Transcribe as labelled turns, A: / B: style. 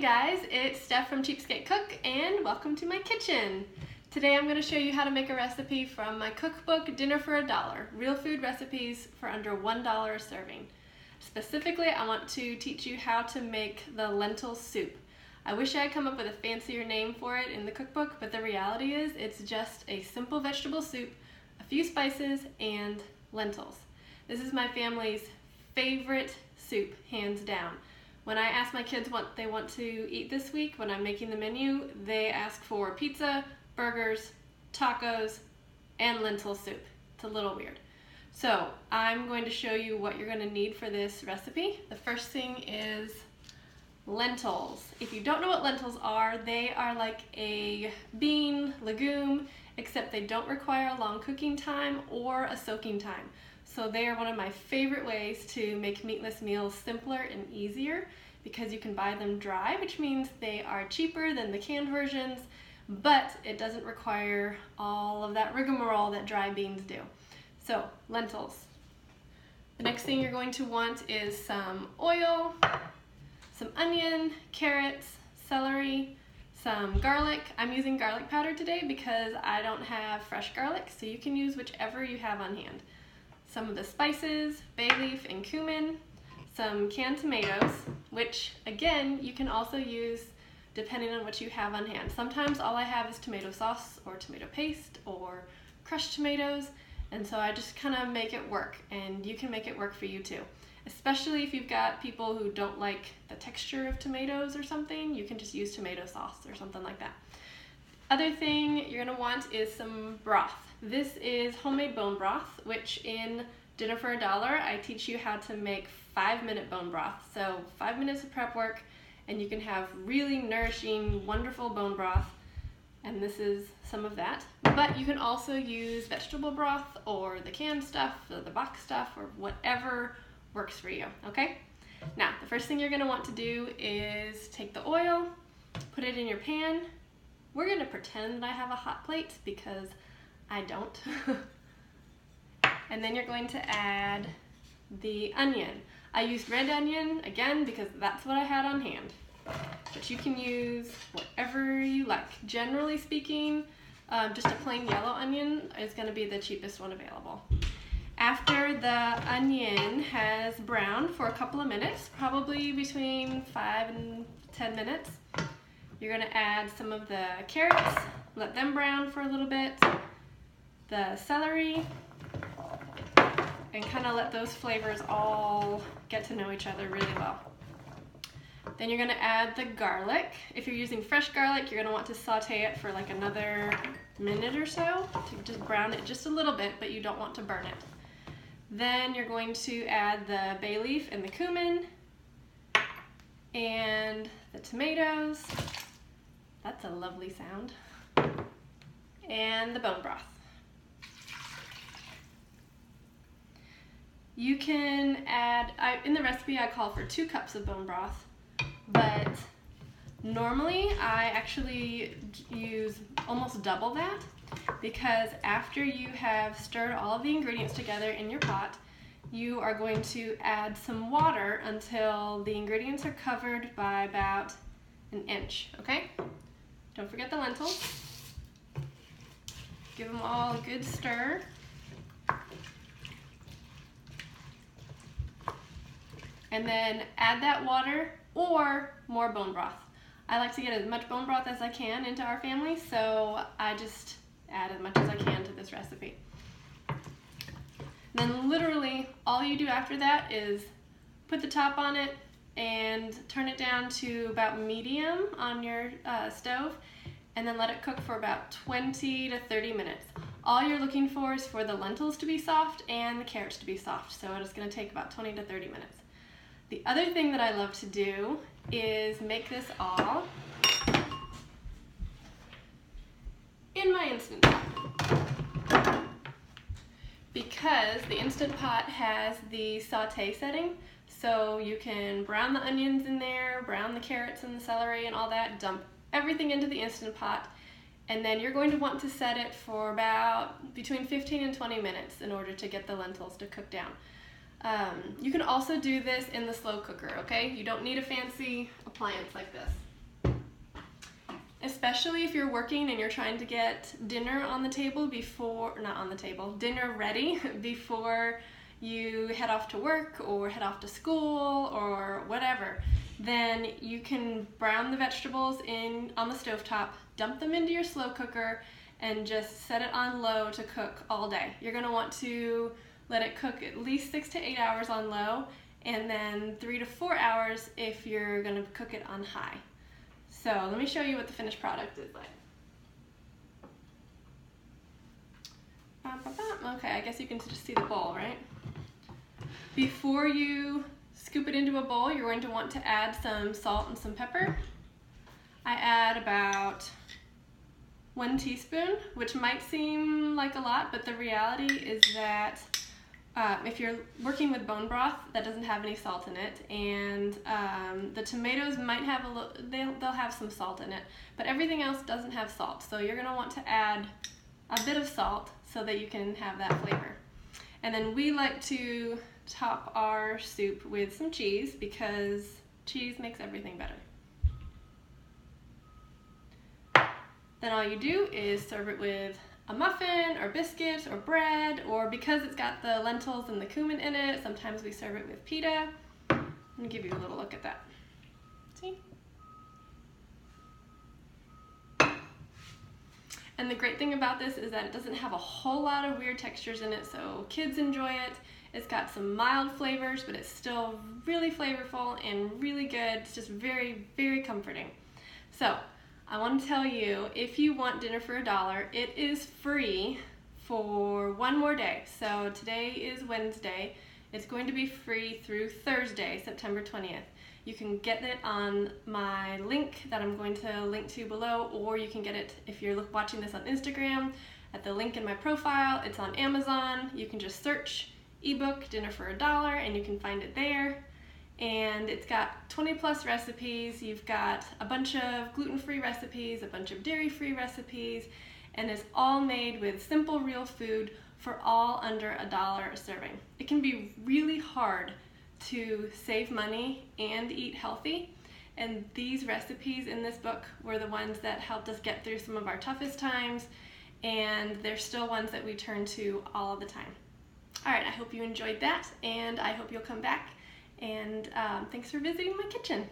A: guys, it's Steph from Cheapskate Cook and welcome to my kitchen. Today I'm going to show you how to make a recipe from my cookbook, Dinner for $1, real food recipes for under $1 a serving. Specifically, I want to teach you how to make the lentil soup. I wish I had come up with a fancier name for it in the cookbook, but the reality is it's just a simple vegetable soup, a few spices, and lentils. This is my family's favorite soup, hands down. When I ask my kids what they want to eat this week, when I'm making the menu, they ask for pizza, burgers, tacos, and lentil soup. It's a little weird. So I'm going to show you what you're going to need for this recipe. The first thing is lentils. If you don't know what lentils are, they are like a bean, legume, except they don't require a long cooking time or a soaking time. So they are one of my favorite ways to make meatless meals simpler and easier because you can buy them dry, which means they are cheaper than the canned versions, but it doesn't require all of that rigmarole that dry beans do. So, lentils. The next thing you're going to want is some oil, some onion, carrots, celery, some garlic. I'm using garlic powder today because I don't have fresh garlic, so you can use whichever you have on hand. Some of the spices, bay leaf and cumin, some canned tomatoes, which again, you can also use depending on what you have on hand. Sometimes all I have is tomato sauce or tomato paste or crushed tomatoes, and so I just kind of make it work, and you can make it work for you too. Especially if you've got people who don't like the texture of tomatoes or something, you can just use tomato sauce or something like that. Other thing you're gonna want is some broth. This is homemade bone broth, which in Dinner for $1, I teach you how to make 5-minute bone broth. So 5 minutes of prep work, and you can have really nourishing, wonderful bone broth. And this is some of that. But you can also use vegetable broth or the canned stuff, or the box stuff, or whatever works for you, okay? Now, the first thing you're gonna want to do is take the oil, put it in your pan. We're gonna pretend that I have a hot plate because I don't. And then you're going to add the onion. I used red onion, again, because that's what I had on hand. But you can use whatever you like. Generally speaking, just a plain yellow onion is gonna be the cheapest one available. After the onion has browned for a couple of minutes, probably between 5 and 10 minutes, you're gonna add some of the carrots, let them brown for a little bit, the celery, and kind of let those flavors all get to know each other really well. Then you're gonna add the garlic. If you're using fresh garlic, you're gonna want to saute it for like another minute or so to just brown it just a little bit, but you don't want to burn it. Then you're going to add the bay leaf and the cumin and the tomatoes. That's a lovely sound. And the bone broth. You can add, in the recipe I call for 2 cups of bone broth, but normally I actually use almost double that because after you have stirred all of the ingredients together in your pot, you are going to add some water until the ingredients are covered by about an inch, okay? Don't forget the lentils. Give them all a good stir. And then add that water or more bone broth. I like to get as much bone broth as I can into our family, so I just add as much as I can to this recipe. Then literally all you do after that is put the top on it and turn it down to about medium on your stove, and then let it cook for about 20 to 30 minutes. All you're looking for is for the lentils to be soft and the carrots to be soft, so it's gonna take about 20 to 30 minutes. The other thing that I love to do is make this all in my Instant Pot. Because the Instant Pot has the saute setting, so you can brown the onions in there, brown the carrots and the celery and all that, dump everything into the Instant Pot, and then you're going to want to set it for about between 15 and 20 minutes in order to get the lentils to cook down. You can also do this in the slow cooker, okay? You don't need a fancy appliance like this. especially if you're working and you're trying to get dinner on the table dinner ready before you head off to work or head off to school or whatever. Then you can brown the vegetables on the stovetop, dump them into your slow cooker, and just set it on low to cook all day. You're gonna want to let it cook at least 6 to 8 hours on low, and then 3 to 4 hours if you're gonna cook it on high. So let me show you what the finished product is like. Okay, I guess you can just see the bowl, right? Before you scoop it into a bowl, you're going to want to add some salt and some pepper. I add about 1 teaspoon, which might seem like a lot, but the reality is that if you're working with bone broth, that doesn't have any salt in it, and the tomatoes might have they'll have some salt in it, but everything else doesn't have salt. So you're gonna want to add a bit of salt so that you can have that flavor. And then we like to top our soup with some cheese because cheese makes everything better. Then all you do is serve it with a muffin or biscuit or bread, or because it's got the lentils and the cumin in it, sometimes we serve it with pita. Let me give you a little look at that. See? And the great thing about this is that it doesn't have a whole lot of weird textures in it, so kids enjoy it. It's got some mild flavors, but it's still really flavorful and really good. It's just very, very comforting. So I want to tell you, if you want dinner for $1, it is free for one more day. So today is Wednesday. It's going to be free through Thursday, September 20th. You can get it on my link that I'm going to link to below, or you can get it if you're watching this on Instagram at the link in my profile. It's on Amazon. You can just search ebook Dinner for $1 and you can find it there. And it's got 20+ recipes. You've got a bunch of gluten-free recipes, a bunch of dairy-free recipes, and it's all made with simple, real food for all under $1 a serving. It can be really hard to save money and eat healthy, and these recipes in this book were the ones that helped us get through some of our toughest times, and they're still ones that we turn to all the time. All right, I hope you enjoyed that, and I hope you'll come back. And thanks for visiting my kitchen.